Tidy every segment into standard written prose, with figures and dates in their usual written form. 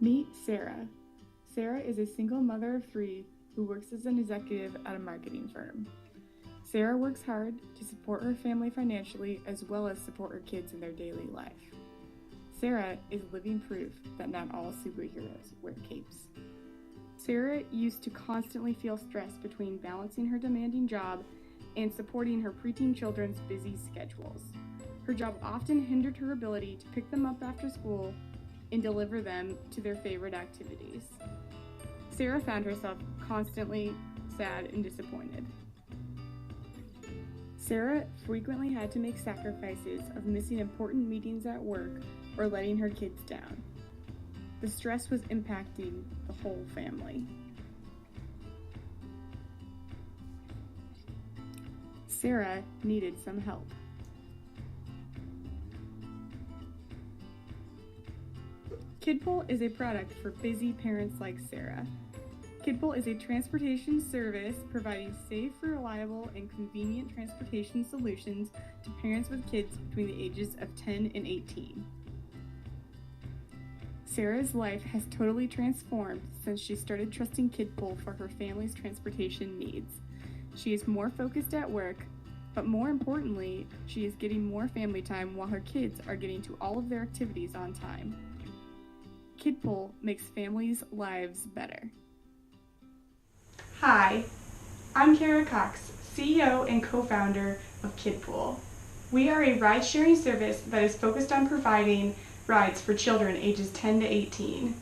Meet Sarah. Sarah is a single mother of 3 who works as an executive at a marketing firm. Sarah works hard to support her family financially as well as support her kids in their daily life. Sarah is living proof that not all superheroes wear capes. Sarah used to constantly feel stressed between balancing her demanding job and supporting her preteen children's busy schedules. Her job often hindered her ability to pick them up after school and deliver them to their favorite activities. Sarah found herself constantly sad and disappointed. Sarah frequently had to make sacrifices of missing important meetings at work or letting her kids down. The stress was impacting the whole family. Sarah needed some help. KidPool is a product for busy parents like Sarah. KidPool is a transportation service providing safe, reliable, and convenient transportation solutions to parents with kids between the ages of 10 and 18. Sarah's life has totally transformed since she started trusting KidPool for her family's transportation needs. She is more focused at work, but more importantly, she is getting more family time while her kids are getting to all of their activities on time. KidPool makes families' lives better. Hi, I'm Kara Cox, CEO and co-founder of KidPool. We are a ride-sharing service that is focused on providing rides for children ages 10 to 18.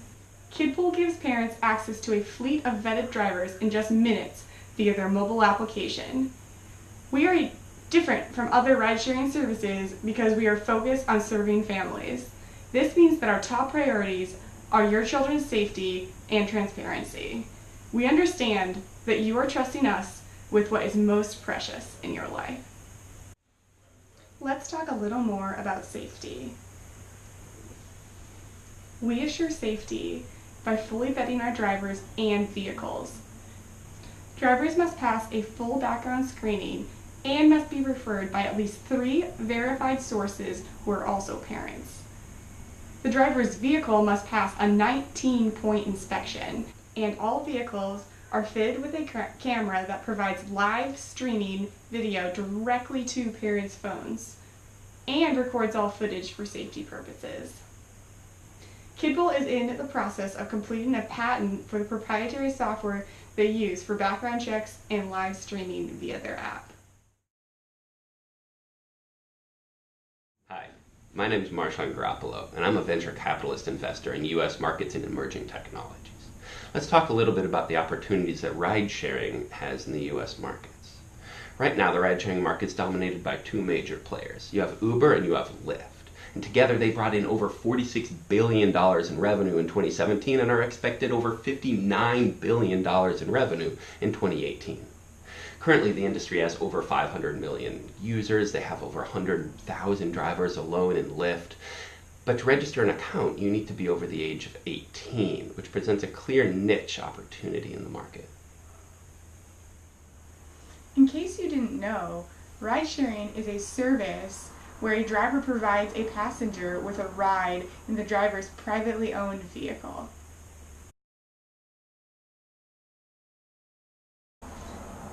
KidPool gives parents access to a fleet of vetted drivers in just minutes via their mobile application. We are different from other ride-sharing services because we are focused on serving families. This means that our top priorities are your children's safety and transparency. We understand that you are trusting us with what is most precious in your life. Let's talk a little more about safety. We assure safety by fully vetting our drivers and vehicles. Drivers must pass a full background screening and must be referred by at least 3 verified sources who are also parents. The driver's vehicle must pass a 19-point inspection, and all vehicles are fitted with a camera that provides live streaming video directly to parents' phones and records all footage for safety purposes. KidPool is in the process of completing a patent for the proprietary software they use for background checks and live streaming via their app. Hi, my name is Marshawn Garoppolo, and I'm a venture capitalist investor in U.S. markets and emerging technologies. Let's talk a little bit about the opportunities that ride-sharing has in the U.S. markets. Right now, the ride-sharing market is dominated by 2 major players. You have Uber and you have Lyft. And together, they brought in over $46 billion in revenue in 2017 and are expected over $59 billion in revenue in 2018. Currently, the industry has over 500 million users. They have over 100,000 drivers alone in Lyft. But to register an account, you need to be over the age of 18, which presents a clear niche opportunity in the market. In case you didn't know, ride-sharing is a service where a driver provides a passenger with a ride in the driver's privately owned vehicle.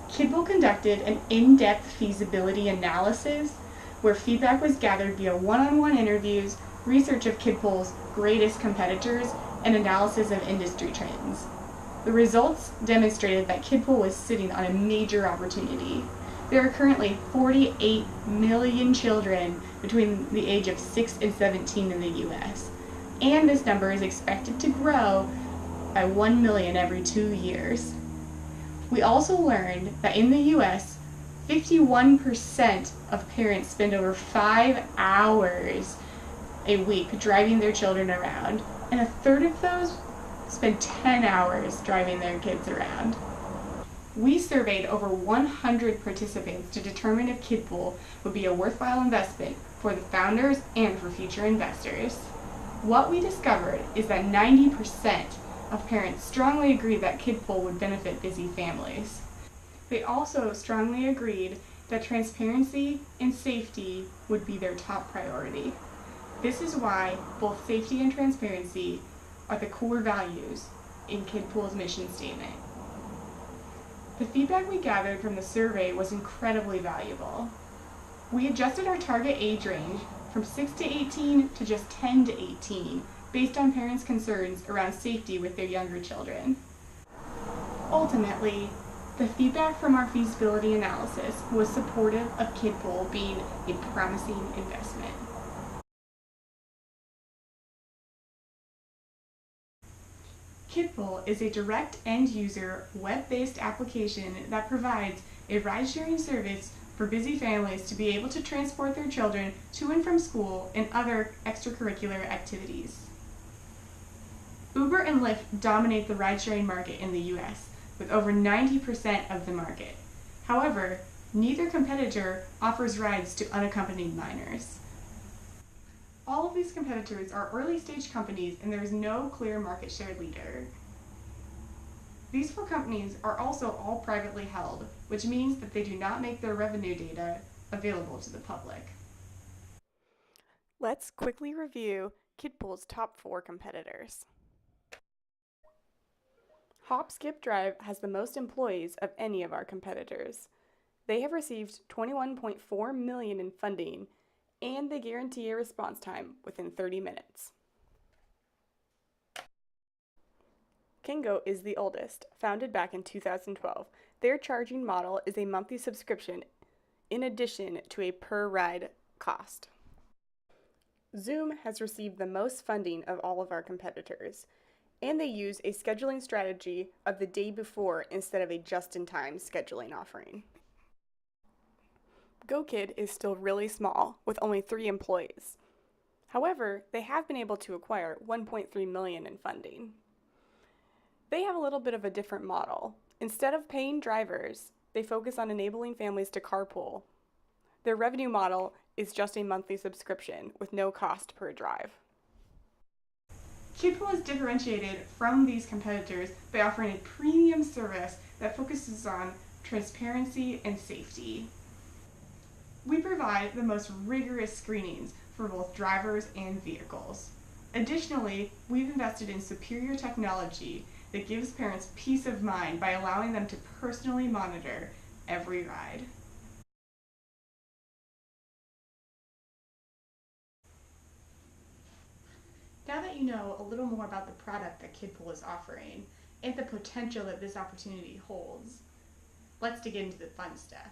KidPool conducted an in-depth feasibility analysis where feedback was gathered via one-on-one interviews, research of KidPool's greatest competitors, and analysis of industry trends. The results demonstrated that KidPool was sitting on a major opportunity. There are currently 48 million children between the age of 6 and 17 in the U.S., and this number is expected to grow by 1 million every 2 years. We also learned that in the U.S., 51% of parents spend over 5 hours a week driving their children around, and a third of those spend 10 hours driving their kids around. We surveyed over 100 participants to determine if KidPool would be a worthwhile investment for the founders and for future investors. What we discovered is that 90% of parents strongly agreed that KidPool would benefit busy families. They also strongly agreed that transparency and safety would be their top priority. This is why both safety and transparency are the core values in KidPool's mission statement. The feedback we gathered from the survey was incredibly valuable. We adjusted our target age range from 6 to 18 to just 10 to 18 based on parents' concerns around safety with their younger children. Ultimately, the feedback from our feasibility analysis was supportive of KidPool being a promising investment. KidPool is a direct end-user, web-based application that provides a ride-sharing service for busy families to be able to transport their children to and from school and other extracurricular activities. Uber and Lyft dominate the ride-sharing market in the US, with over 90% of the market. However, neither competitor offers rides to unaccompanied minors. All of these competitors are early-stage companies and there is no clear market share leader. These 4 companies are also all privately held, which means that they do not make their revenue data available to the public. Let's quickly review KidPool's top 4 competitors. Hop Skip Drive has the most employees of any of our competitors. They have received $21.4 million in funding, and they guarantee a response time within 30 minutes. Kingo is the oldest, founded back in 2012. Their charging model is a monthly subscription in addition to a per-ride cost. Zoom has received the most funding of all of our competitors, and they use a scheduling strategy of the day before instead of a just-in-time scheduling offering. GoKid is still really small, with only 3 employees. However, they have been able to acquire $1.3 million in funding. They have a little bit of a different model. Instead of paying drivers, they focus on enabling families to carpool. Their revenue model is just a monthly subscription with no cost per drive. KidPool is differentiated from these competitors by offering a premium service that focuses on transparency and safety. We provide the most rigorous screenings for both drivers and vehicles. Additionally, we've invested in superior technology that gives parents peace of mind by allowing them to personally monitor every ride. Now that you know a little more about the product that KidPool is offering and the potential that this opportunity holds, let's dig into the fun stuff.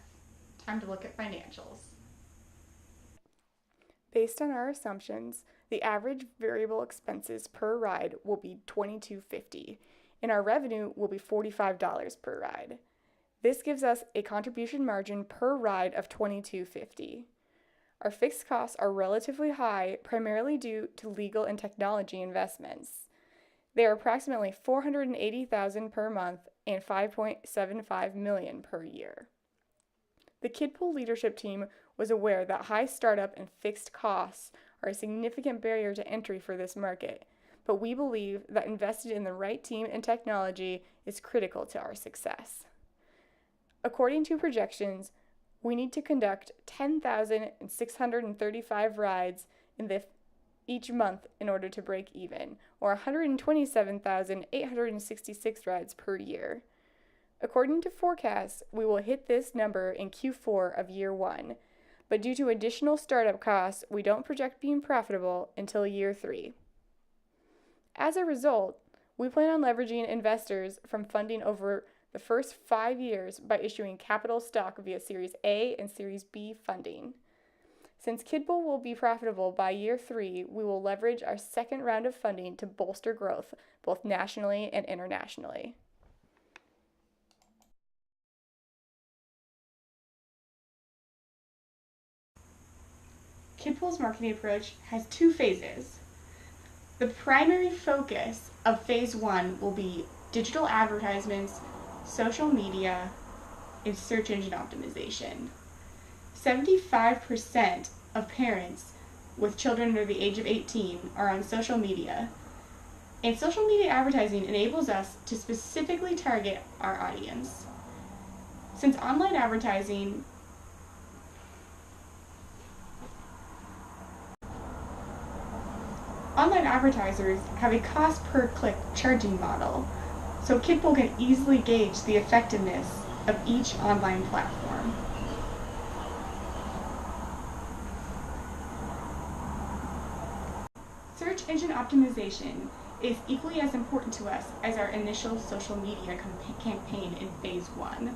Time to look at financials. Based on our assumptions, the average variable expenses per ride will be $22.50, and our revenue will be $45 per ride. This gives us a contribution margin per ride of $22.50. Our fixed costs are relatively high, primarily due to legal and technology investments. They are approximately $480,000 per month and $5.75 million per year. The KidPool leadership team was aware that high startup and fixed costs are a significant barrier to entry for this market, but we believe that invested in the right team and technology is critical to our success. According to projections, we need to conduct 10,635 rides each month in order to break even, or 127,866 rides per year. According to forecasts, we will hit this number in Q4 of year 1, but due to additional startup costs, we don't project being profitable until year 3. As a result, we plan on leveraging investors from funding over the first 5 years by issuing capital stock via Series A and Series B funding. Since KidPool will be profitable by year 3, we will leverage our second round of funding to bolster growth both nationally and internationally. KidPool's marketing approach has 2 phases. The primary focus of phase 1 will be digital advertisements, social media, and search engine optimization. 75% of parents with children under the age of 18 are on social media, and social media advertising enables us to specifically target our audience. Since online advertising Online advertisers have a cost per click charging model, so KidPool can easily gauge the effectiveness of each online platform. Search engine optimization is equally as important to us as our initial social media campaign in phase 1.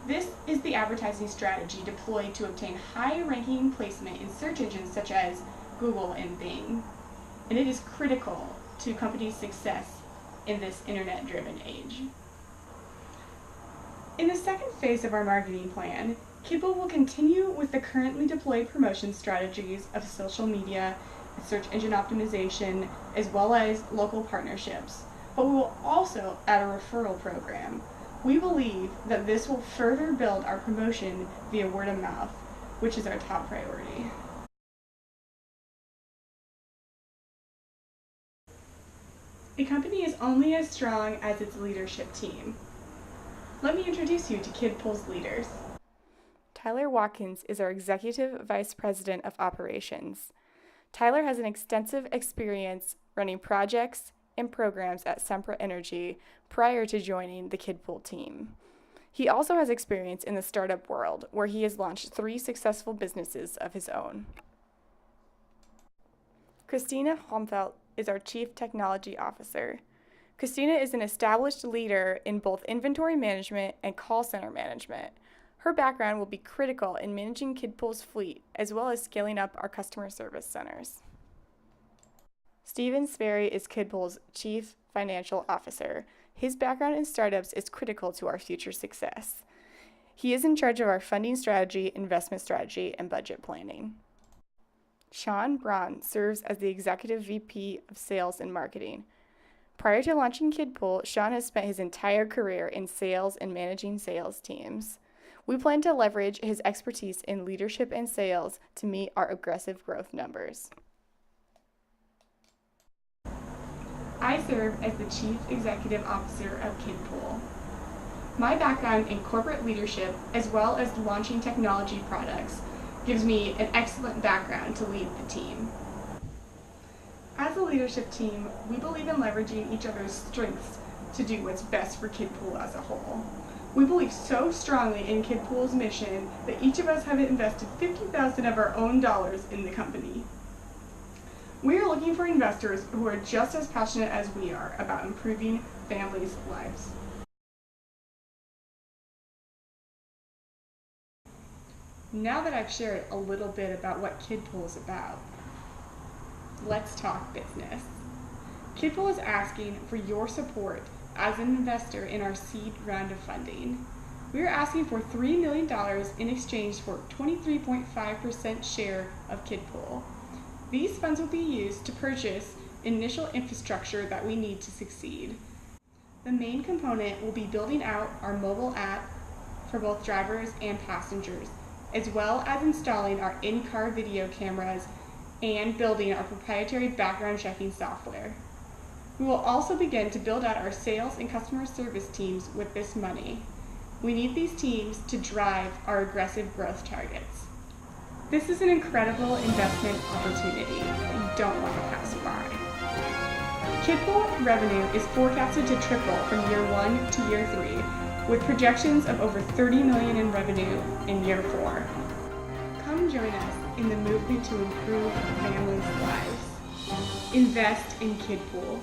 This is the advertising strategy deployed to obtain high-ranking placement in search engines such as Google and Bing, and it is critical to companies' success in this internet-driven age. In the second phase of our marketing plan, KidPool will continue with the currently deployed promotion strategies of social media, search engine optimization, as well as local partnerships, but we will also add a referral program. We believe that this will further build our promotion via word of mouth, which is our top priority. A company is only as strong as its leadership team. Let me introduce you to KidPool's leaders. Tyler Watkins is our Executive Vice President of Operations. Tyler has an extensive experience running projects and programs at Sempra Energy prior to joining the KidPool team. He also has experience in the startup world, where he has launched 3 successful businesses of his own. Christina Homfeld is our Chief Technology Officer. Christina is an established leader in both inventory management and call center management. Her background will be critical in managing KidPool's fleet, as well as scaling up our customer service centers. Steven Sperry is KidPool's Chief Financial Officer. His background in startups is critical to our future success. He is in charge of our funding strategy, investment strategy, and budget planning. Sean Braun serves as the Executive VP of Sales and Marketing. Prior to launching KidPool, Sean has spent his entire career in sales and managing sales teams. We plan to leverage his expertise in leadership and sales to meet our aggressive growth numbers. I serve as the Chief Executive Officer of KidPool. My background in corporate leadership, as well as launching technology products, gives me an excellent background to lead the team. As a leadership team, we believe in leveraging each other's strengths to do what's best for KidPool as a whole. We believe so strongly in KidPool's mission that each of us have invested $50,000 of our own dollars in the company. We are looking for investors who are just as passionate as we are about improving families' lives. Now that I've shared a little bit about what KidPool is about, let's talk business. KidPool is asking for your support as an investor in our seed round of funding. We are asking for $3 million in exchange for 23.5% share of KidPool. These funds will be used to purchase initial infrastructure that we need to succeed. The main component will be building out our mobile app for both drivers and passengers, as well as installing our in-car video cameras and building our proprietary background checking software. We will also begin to build out our sales and customer service teams with this money. We need these teams to drive our aggressive growth targets. This is an incredible investment opportunity that you don't want to pass by. KidPool revenue is forecasted to triple from year 1 to year 3, with projections of over $30 million in revenue in year 4. Come join us in the movement to improve families' lives. Invest in KidPool.